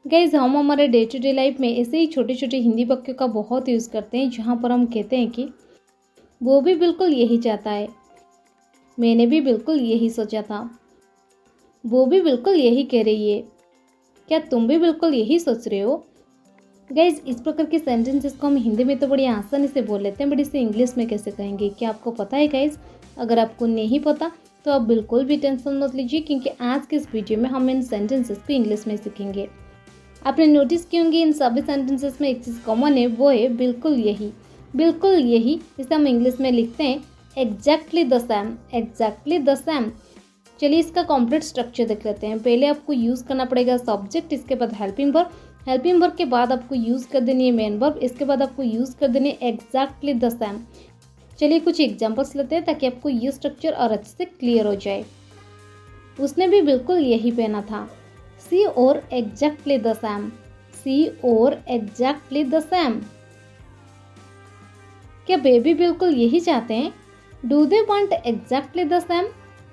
Guys हम हमारे day to day life में ऐसे ही छोटे छोटे हिंदी वाक्यों का बहुत यूज़ करते हैं, जहाँ पर हम कहते हैं कि वो भी बिल्कुल यही चाहता है, मैंने भी बिल्कुल यही सोचा था, वो भी बिल्कुल यही कह रही है, क्या तुम भी बिल्कुल यही सोच रहे हो। गाइज इस प्रकार के सेंटेंसेस को हम हिंदी में तो बड़ी आसानी से बोल लेते हैं, बट इसे इंग्लिश में कैसे कहेंगे, क्या आपको पता है गाइज? अगर आपको नहीं पता तो आप बिल्कुल भी टेंशन मत लीजिए, क्योंकि आज के इस वीडियो में हम इन सेंटेंसेस को इंग्लिश में सीखेंगे। आपने नोटिस की होंगी इन सभी सेंटेंसेस में एक चीज़ कॉमन है, वो है बिल्कुल यही। बिल्कुल यही इसे हम इंग्लिश में लिखते हैं exactly the same, exactly the same. चलिए इसका कॉम्प्लीट स्ट्रक्चर देख लेते हैं। पहले आपको यूज़ करना पड़ेगा सब्जेक्ट, इसके बाद हेल्पिंग वर्ब, हेल्पिंग वर्ब के बाद आपको यूज़ कर देनी है मेन वर्ब, इसके बाद आपको यूज़ कर देनी है एग्जैक्टली द सेम। चलिए कुछ एग्जाम्पल्स लेते हैं ताकि आपको ये स्ट्रक्चर और अच्छे से क्लियर हो जाए। उसने भी बिल्कुल यही पहना था, सी और एग्जैक्टली द सेम, सी और एग्जैक्टली द सेम। क्या बेबी बिल्कुल यही चाहते हैं, do they want exactly the same,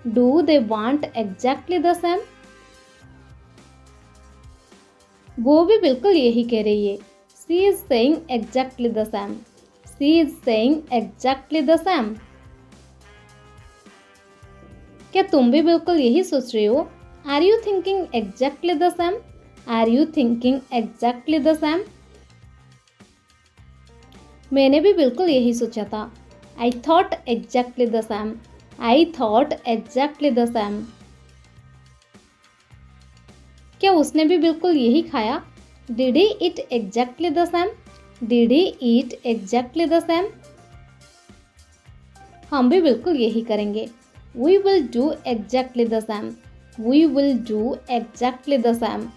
do they want exactly the same. वो भी बिल्कुल यही कह रही है, she is saying exactly the same, she is saying exactly the same. क्या तुम भी बिल्कुल यही सोच रहे हो, are you thinking exactly the same, are you thinking exactly the same. मैंने भी बिल्कुल यही सोचा था, आई thought exactly the same, I thought exactly the same. क्या उसने भी बिल्कुल यही खाया, did he eat exactly the same, did he eat exactly the same. हम भी बिल्कुल यही करेंगे, we will do exactly the same, we will do exactly the same.